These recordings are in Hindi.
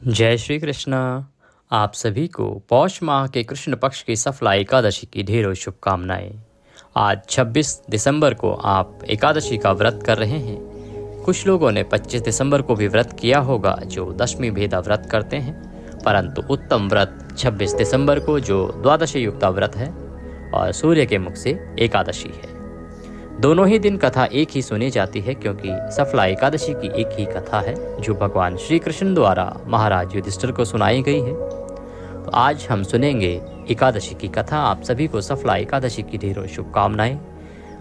जय श्री कृष्णा। आप सभी को पौष माह के कृष्ण पक्ष की सफला एकादशी की ढेरों शुभकामनाएं। आज 26 दिसंबर को आप एकादशी का व्रत कर रहे हैं। कुछ लोगों ने 25 दिसंबर को भी व्रत किया होगा जो दशमी भेदा व्रत करते हैं, परंतु उत्तम व्रत 26 दिसंबर को जो द्वादशी युक्ता व्रत है और सूर्य के मुख से एकादशी है। दोनों ही दिन कथा एक ही सुनी जाती है क्योंकि सफला एकादशी की एक ही कथा है जो भगवान श्री कृष्ण द्वारा महाराज युधिष्ठिर को सुनाई गई है। तो आज हम सुनेंगे एकादशी की कथा। आप सभी को सफला एकादशी की ढेरों शुभकामनाएं।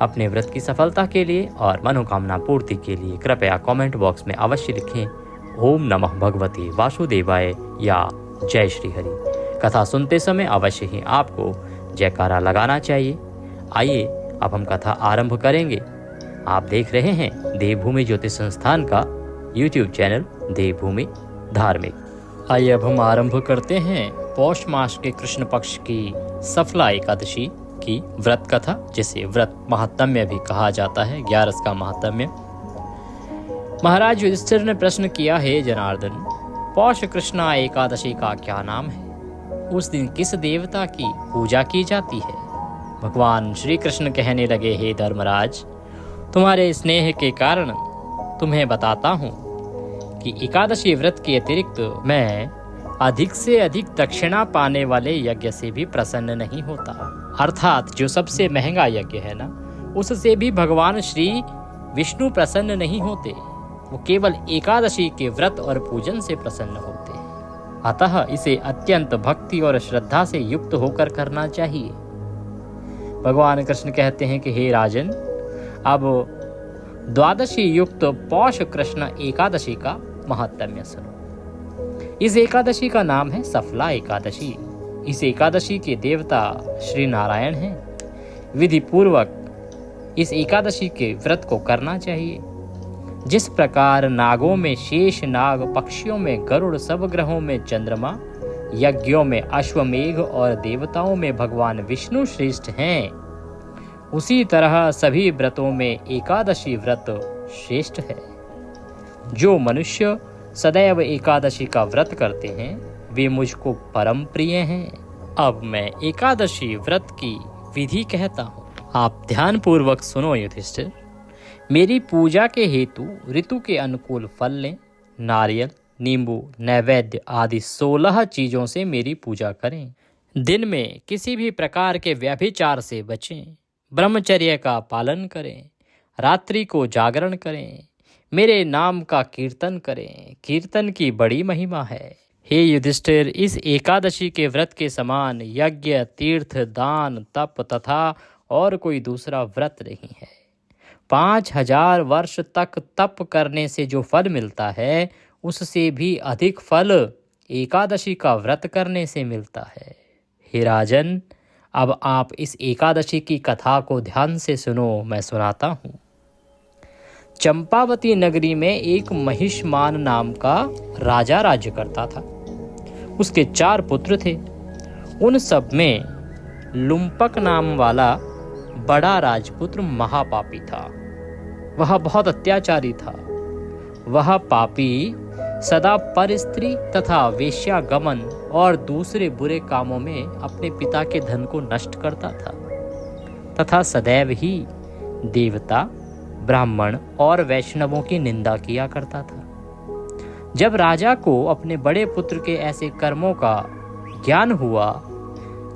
अपने व्रत की सफलता के लिए और मनोकामना पूर्ति के लिए कृपया कमेंट बॉक्स में अवश्य लिखें ओम नमः भगवते वासुदेवाय या जय श्री हरि। कथा सुनते समय अवश्य ही आपको जयकारा लगाना चाहिए। आइए अब हम कथा आरंभ करेंगे। आप देख रहे हैं देवभूमि ज्योतिष संस्थान का YouTube चैनल देवभूमि धार्मिक। आइए अब हम आरंभ करते हैं पौष मास के कृष्ण पक्ष की सफला एकादशी की व्रत कथा, जिसे व्रत महात्म्य भी कहा जाता है, 11 का महात्म्य। महाराज युधिष्ठिर ने प्रश्न किया, हे जनार्दन, पौष कृष्णा एकादशी का क्या नाम है? उस दिन किस देवता की पूजा की जाती है? भगवान श्री कृष्ण कहने लगे, हे धर्मराज, तुम्हारे स्नेह के कारण तुम्हें बताता हूँ कि एकादशी व्रत के अतिरिक्त मैं अधिक से अधिक दक्षिणा पाने वाले यज्ञ से भी प्रसन्न नहीं होता। अर्थात जो सबसे महंगा यज्ञ है ना, उससे भी भगवान श्री विष्णु प्रसन्न नहीं होते। वो केवल एकादशी के व्रत और पूजन से प्रसन्न होते हैं। अतः इसे अत्यंत भक्ति और श्रद्धा से युक्त होकर करना चाहिए। भगवान कृष्ण कहते हैं कि हे राजन, अब द्वादशी युक्त पौष कृष्ण एकादशी का महात्म्य सुनो। इस एकादशी का नाम है सफला एकादशी। इस एकादशी के देवता श्री नारायण हैं। विधि पूर्वक इस एकादशी के व्रत को करना चाहिए। जिस प्रकार नागों में शेष नाग, पक्षियों में गरुड़, सब ग्रहों में चंद्रमा, यज्ञों में अश्वमेघ और देवताओं में भगवान विष्णु श्रेष्ठ हैं, उसी तरह सभी व्रतों में एकादशी व्रत श्रेष्ठ है। जो मनुष्य सदैव एकादशी का व्रत करते हैं वे मुझको परम प्रिय हैं। अब मैं एकादशी व्रत की विधि कहता हूँ, आप ध्यान पूर्वक सुनो युधिष्ठिर। मेरी पूजा के हेतु ऋतु के अनुकूल फल लें। नारियल, नींबू, नैवेद्य आदि 16 चीजों से मेरी पूजा करें। दिन में किसी भी प्रकार के व्यभिचार से बचें। ब्रह्मचर्य का पालन करें। रात्रि को जागरण करें। मेरे नाम का कीर्तन करें। कीर्तन की बड़ी महिमा है। हे युधिष्ठिर, इस एकादशी के व्रत के समान यज्ञ, तीर्थ, दान, तप तथा और कोई दूसरा व्रत नहीं है। 5000 वर्ष तक तप करने से जो फल मिलता है उससे भी अधिक फल एकादशी का व्रत करने से मिलता है। हे राजन, अब आप इस एकादशी की कथा को ध्यान से सुनो, मैं सुनाता हूँ। चंपावती नगरी में एक महिष्मान नाम का राजा राज्य करता था। उसके 4 पुत्र थे। उन सब में लुम्पक नाम वाला बड़ा राजपुत्र महापापी था। वह बहुत अत्याचारी था। वह पापी सदा परस्त्री तथा वेश्यागमन और दूसरे बुरे कामों में अपने पिता के धन को नष्ट करता था तथा सदैव ही देवता, ब्राह्मण और वैष्णवों की निंदा किया करता था। जब राजा को अपने बड़े पुत्र के ऐसे कर्मों का ज्ञान हुआ,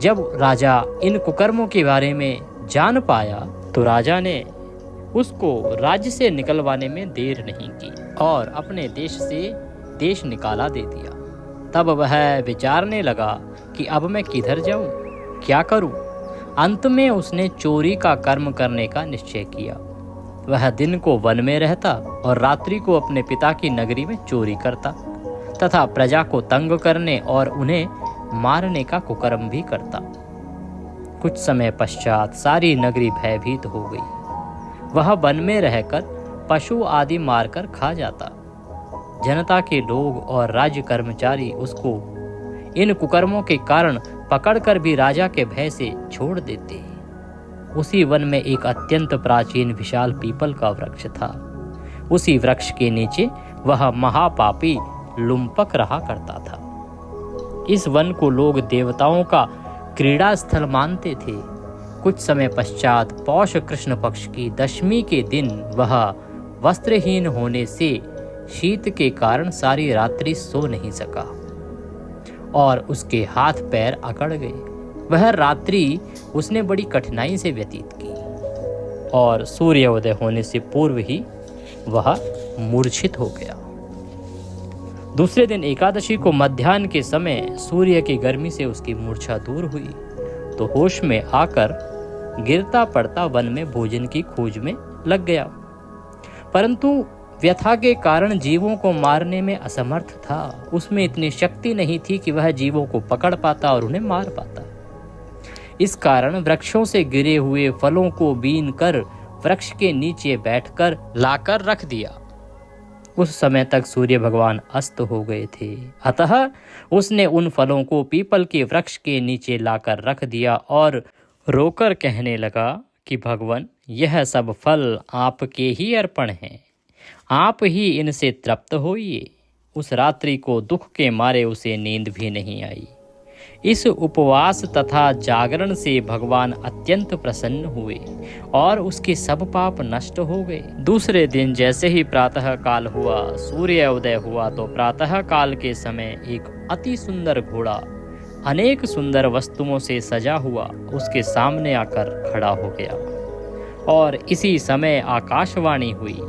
जब राजा इन कुकर्मों के बारे में जान पाया, तो राजा ने उसको राज्य से निकलवाने में देर नहीं की और अपने देश से देश निकाला दे दिया। तब वह विचारने लगा कि अब मैं किधर जाऊं, क्या करूं। अंत में उसने चोरी का कर्म करने का निश्चय किया। वह दिन को वन में रहता और रात्रि को अपने पिता की नगरी में चोरी करता तथा प्रजा को तंग करने और उन्हें मारने का कुकर्म भी करता। कुछ समय पश्चात सारी नगरी भयभीत हो गई। वह वन में रहकर पशु आदि मारकर खा जाता। जनता के लोग और राज्य कर्मचारी उसको इन कुकर्मों के कारण पकड़कर भी राजा के भय से छोड़ देते। उसी वन में एक अत्यंत प्राचीन विशाल पीपल का वृक्ष था। उसी वृक्ष के नीचे वह महापापी लुम्पक रहा करता था। इस वन को लोग देवताओं का क्रीड़ा स्थल मानते थे। कुछ समय पश्चात पौष कृष्ण पक्ष की दशमी के दिन वह वस्त्रहीन होने से शीत के कारण सारी रात्रि सो नहीं सका और उसके हाथ पैर अकड़ गए। वह रात्रि उसने बड़ी कठिनाई से व्यतीत की और सूर्योदय होने से पूर्व ही वह मूर्छित हो गया। दूसरे दिन एकादशी को मध्याह्न के समय सूर्य की गर्मी से उसकी मूर्छा दूर हुई तो होश में आकर गिरता पड़ता वन में भोजन की खोज में लग गया, परंतु व्यथा के कारण जीवों को मारने में असमर्थ था। उसमें इतनी शक्ति नहीं थी कि वह जीवों को पकड़ पाता और उन्हें मार पाता। इस कारण वृक्षों से गिरे हुए फलों को बीन कर वृक्ष के नीचे बैठकर लाकर रख दिया। उस समय तक सूर्य भगवान अस्त हो गए थे, अतः उसने उन फलों को पीपल के वृक्ष के नीचे लाकर रख दिया और रोकर कहने लगा कि भगवान, यह सब फल आपके ही अर्पण हैं, आप ही इनसे तृप्त होइए। उस रात्रि को दुख के मारे उसे नींद भी नहीं आई। इस उपवास तथा जागरण से भगवान अत्यंत प्रसन्न हुए और उसके सब पाप नष्ट हो गए। दूसरे दिन जैसे ही प्रातः काल हुआ, सूर्य उदय हुआ तो प्रातः काल के समय एक अति सुंदर घोड़ा अनेक सुंदर वस्तुओं से सजा हुआ उसके सामने आकर खड़ा हो गया और इसी समय आकाशवाणी हुई,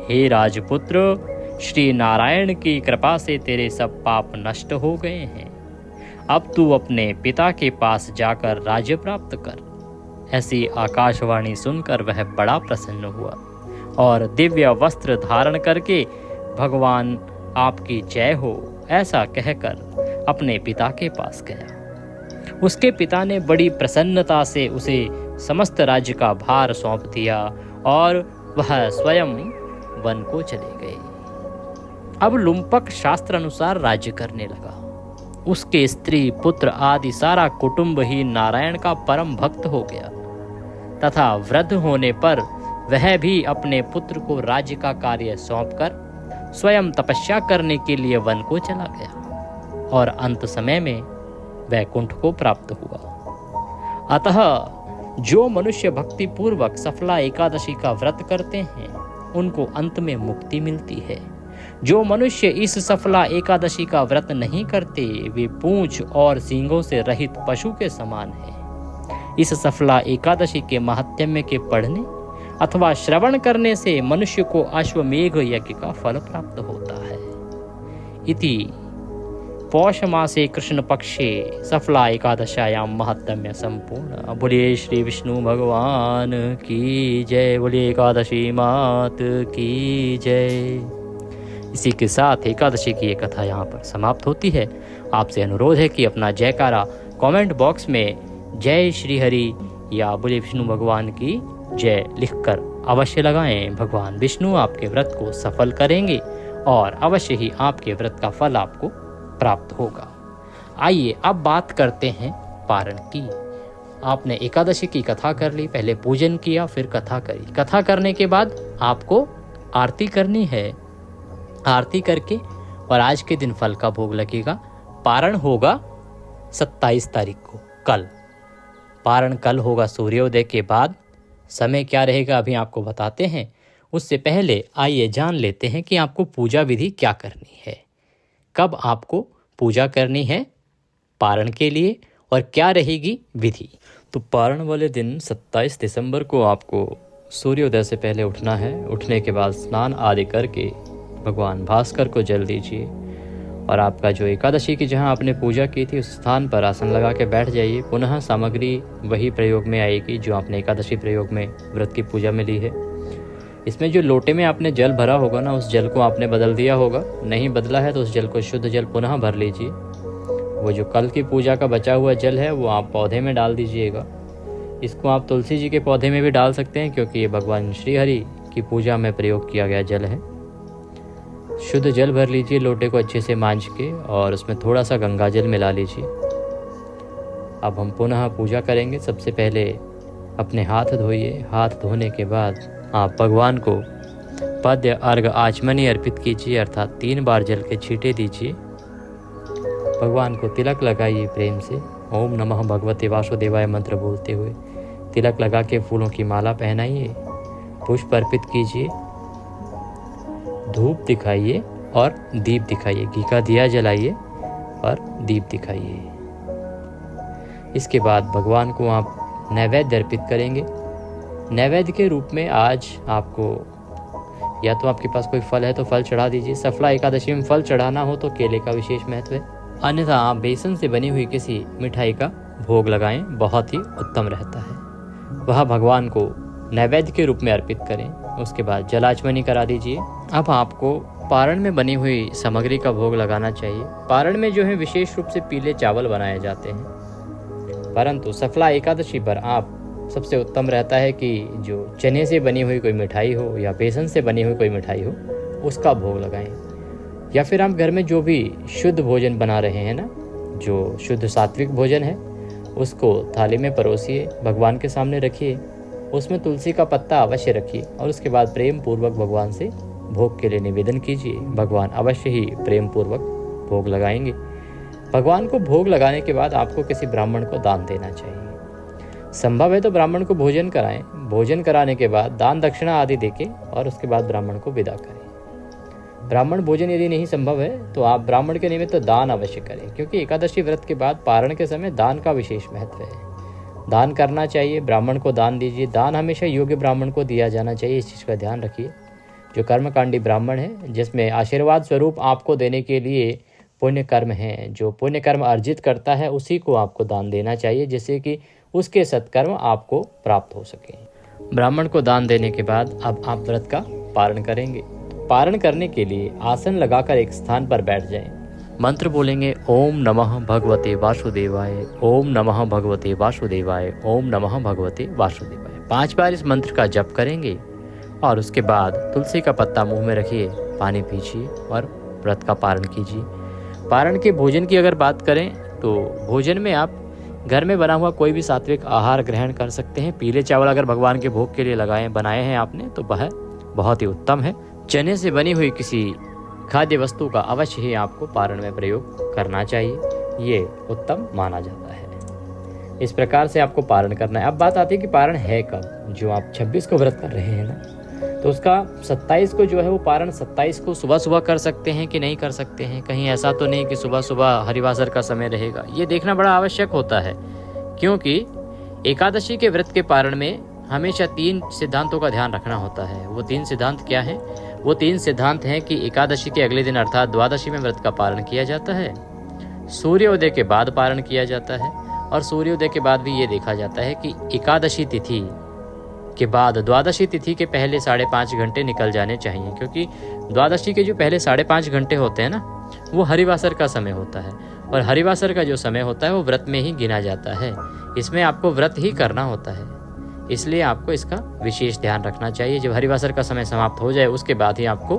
हे राजपुत्र, श्री नारायण की कृपा से तेरे सब पाप नष्ट हो गए हैं। अब तू अपने पिता के पास जाकर राज्य प्राप्त कर। ऐसी आकाशवाणी सुनकर वह बड़ा प्रसन्न हुआ और दिव्य वस्त्र धारण करके भगवान आपकी जय हो ऐसा कहकर अपने पिता के पास गया। उसके पिता ने बड़ी प्रसन्नता से उसे समस्त राज्य का भार सौंप दिया और वह स्वयं वन को चले गए। अब लुम्पक शास्त्र अनुसार राज्य करने लगा। उसके स्त्री पुत्र आदि सारा कुटुंब ही नारायण का परम भक्त हो गया तथा वृद्ध होने पर वह भी अपने पुत्र को राज्य का कार्य सौंपकर स्वयं तपस्या करने के लिए वन को चला गया और अंत समय में वैकुंठ को प्राप्त हुआ। अतः जो मनुष्य भक्ति पूर्वक सफला एकादशी का व्रत करते हैं उनको अंत में मुक्ति मिलती है। जो मनुष्य इस सफला एकादशी का व्रत नहीं करते वे पूंछ और सींगों से रहित पशु के समान है। इस सफला एकादशी के महात्म्य के पढ़ने अथवा श्रवण करने से मनुष्य को अश्वमेघ यज्ञ का फल प्राप्त होता है। इति पौष मासे कृष्ण पक्षे सफला एकादशायां महात्म्य संपूर्ण। बोलिए श्री विष्णु भगवान की जय, बोलिए एकादशी मात की जय। इसी के साथ एकादशी की ये कथा यहाँ पर समाप्त होती है। आपसे अनुरोध है कि अपना जयकारा कमेंट बॉक्स में जय श्री हरि या बोले विष्णु भगवान की जय लिखकर अवश्य लगाएं। भगवान विष्णु आपके व्रत को सफल करेंगे और अवश्य ही आपके व्रत का फल आपको प्राप्त होगा। आइए अब बात करते हैं पारण की। आपने एकादशी की कथा कर ली, पहले पूजन किया फिर कथा करी। कथा करने के बाद आपको आरती करनी है। आरती करके और आज के दिन फल का भोग लगेगा। पारण होगा 27 तारीख को, कल। पारण कल होगा सूर्योदय के बाद। समय क्या रहेगा अभी आपको बताते हैं। उससे पहले आइए जान लेते हैं कि आपको पूजा विधि क्या करनी है, कब आपको पूजा करनी है पारण के लिए और क्या रहेगी विधि। तो पारण वाले दिन 27 दिसंबर को आपको सूर्योदय से पहले उठना है। उठने के बाद स्नान आदि करके भगवान भास्कर को जल दीजिए और आपका जो एकादशी की जहां आपने पूजा की थी उस स्थान पर आसन लगा के बैठ जाइए। पुनः सामग्री वही प्रयोग में आएगी जो आपने एकादशी प्रयोग में व्रत की पूजा में ली है। इसमें जो लोटे में आपने जल भरा होगा ना, उस जल को आपने बदल दिया होगा। नहीं बदला है तो उस जल को शुद्ध जल पुनः भर लीजिए। वो जो कल की पूजा का बचा हुआ जल है वो आप पौधे में डाल दीजिएगा। इसको आप तुलसी जी के पौधे में भी डाल सकते हैं क्योंकि ये भगवान श्री हरि की पूजा में प्रयोग किया गया जल है। शुद्ध जल भर लीजिए लोटे को अच्छे से मांझ के और उसमें थोड़ा सा गंगा जल मिला लीजिए। अब हम पुनः पूजा करेंगे। सबसे पहले अपने हाथ धोइए। हाथ धोने के बाद आप भगवान को पद्य अर्घ आचमनी अर्पित कीजिए, अर्थात 3 बार जल के छींटे दीजिए। भगवान को तिलक लगाइए प्रेम से, ओम नमः भगवते वासुदेवाय मंत्र बोलते हुए तिलक लगा के फूलों की माला पहनाइए। पुष्प अर्पित कीजिए, धूप दिखाइए और दीप दिखाइए, घी का दिया जलाइए और दीप दिखाइए। इसके बाद भगवान को आप नैवेद्य अर्पित करेंगे। नैवेद्य के रूप में आज आपको या तो आपके पास कोई फल है तो फल चढ़ा दीजिए। सफला एकादशी में फल चढ़ाना हो तो केले का विशेष महत्व है, अन्यथा आप बेसन से बनी हुई किसी मिठाई का भोग लगाएं, बहुत ही उत्तम रहता है। वह भगवान को नैवेद्य के रूप में अर्पित करें। उसके बाद जलाचमनी करा दीजिए। अब आपको पारण में बनी हुई सामग्री का भोग लगाना चाहिए। पारण में जो है विशेष रूप से पीले चावल बनाए जाते हैं, परंतु सफला एकादशी पर आप सबसे उत्तम रहता है कि जो चने से बनी हुई कोई मिठाई हो या बेसन से बनी हुई कोई मिठाई हो उसका भोग लगाएं। या फिर आप घर में जो भी शुद्ध भोजन बना रहे हैं ना, जो शुद्ध सात्विक भोजन है, उसको थाली में परोसिए, भगवान के सामने रखिए, उसमें तुलसी का पत्ता अवश्य रखिए और उसके बाद प्रेम पूर्वक भगवान से भोग के लिए निवेदन कीजिए। भगवान अवश्य ही प्रेम पूर्वक भोग लगाएंगे। भगवान को भोग लगाने के बाद आपको किसी ब्राह्मण को दान देना चाहिए। संभव है तो ब्राह्मण को भोजन कराएं। भोजन कराने के बाद दान दक्षिणा आदि देके और उसके बाद ब्राह्मण को विदा करें। ब्राह्मण भोजन यदि नहीं संभव है तो आप ब्राह्मण के निमित्त तो दान अवश्य करें, क्योंकि एकादशी व्रत के बाद पारण के समय दान का विशेष महत्व है। दान करना चाहिए, ब्राह्मण को दान दीजिए। दान हमेशा योग्य ब्राह्मण को दिया जाना चाहिए, इस चीज़ का ध्यान रखिए। जो कर्मकांडी ब्राह्मण है, जिसमें आशीर्वाद स्वरूप आपको देने के लिए पुण्य कर्म है, जो पुण्य कर्म अर्जित करता है उसी को आपको दान देना चाहिए, जिससे कि उसके सत्कर्म आपको प्राप्त हो सके। ब्राह्मण को दान देने के बाद अब आप व्रत का पारण करेंगे। पारण करने के लिए आसन लगाकर एक स्थान पर बैठ जाएं। मंत्र बोलेंगे, ओम नमः भगवते वासुदेवाय, ओम नमः भगवते वासुदेवाय, ओम नमः भगवते वासुदेवाय। 5 बार इस मंत्र का जप करेंगे और उसके बाद तुलसी का पत्ता मुंह में रखिए, पानी पीजिए और व्रत का पारण कीजिए। पारण के भोजन की अगर बात करें तो भोजन में आप घर में बना हुआ कोई भी सात्विक आहार ग्रहण कर सकते हैं। पीले चावल अगर भगवान के भोग के लिए बनाए हैं आपने तो वह बहुत ही उत्तम है। चने से बनी हुई किसी खाद्य वस्तु का अवश्य ही आपको पारण में प्रयोग करना चाहिए, ये उत्तम माना जाता है। इस प्रकार से आपको पारण करना है। अब बात आती है कि पारण है कब। जो आप 26 को व्रत कर रहे हैं ना, तो उसका 27 को जो है वो पारण 27 को सुबह सुबह कर सकते हैं कि नहीं कर सकते हैं। कहीं ऐसा तो नहीं कि सुबह सुबह हरिवासर का समय रहेगा, ये देखना बड़ा आवश्यक होता है, क्योंकि एकादशी के व्रत के पारण में हमेशा 3 सिद्धांतों का ध्यान रखना होता है। वो 3 सिद्धांत क्या हैं? वो 3 सिद्धांत हैं कि एकादशी के अगले दिन अर्थात द्वादशी में व्रत का पारण किया जाता है, सूर्योदय के बाद पारण किया जाता है, और सूर्योदय के बाद भी ये देखा जाता है कि एकादशी तिथि के बाद द्वादशी तिथि के पहले 5.5 घंटे निकल जाने चाहिए, क्योंकि द्वादशी के जो पहले 5.5 घंटे होते हैं ना, वो हरिवासर का समय होता है, और हरिवासर का जो समय होता है वो व्रत में ही गिना जाता है। इसमें आपको व्रत ही करना होता है, इसलिए आपको इसका विशेष ध्यान रखना चाहिए। जब हरिवासर का समय समाप्त हो जाए उसके बाद ही आपको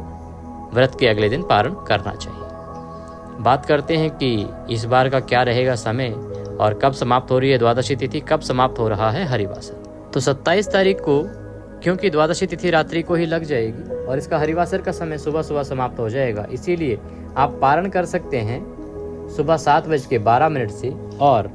व्रत के अगले दिन पारण करना चाहिए। बात करते हैं कि इस बार का क्या रहेगा समय और कब समाप्त हो रही है द्वादशी तिथि, कब समाप्त हो रहा है हरिवासर। तो 27 तारीख को, क्योंकि द्वादशी तिथि रात्रि को ही लग जाएगी और इसका हरिवासर का समय सुबह सुबह समाप्त हो जाएगा, इसीलिए आप पारण कर सकते हैं सुबह 7:12 से और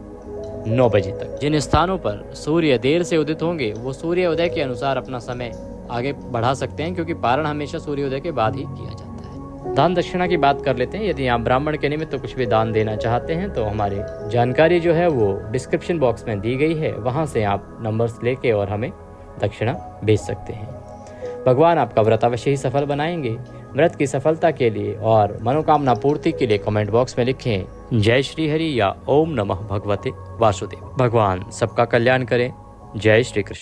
9 बजे तक। जिन स्थानों पर सूर्य देर से उदित होंगे वो सूर्य उदय के अनुसार अपना समय आगे बढ़ा सकते हैं, क्योंकि पारण हमेशा सूर्योदय के बाद ही किया जाता है। दान दक्षिणा की बात कर लेते हैं। यदि आप ब्राह्मण के निमित्त तो कुछ भी दान देना चाहते हैं तो हमारी जानकारी जो है वो डिस्क्रिप्शन बॉक्स में दी गई है, वहाँ से आप नंबर्स लेके और हमें दक्षिणा भेज सकते हैं। भगवान आपका व्रत अवश्य ही सफल बनाएंगे। व्रत की सफलता के लिए और मनोकामना पूर्ति के लिए कमेंट बॉक्स में लिखें जय श्री हरि या ओम नमः भगवते वासुदेव। भगवान सबका कल्याण करें। जय श्री कृष्ण।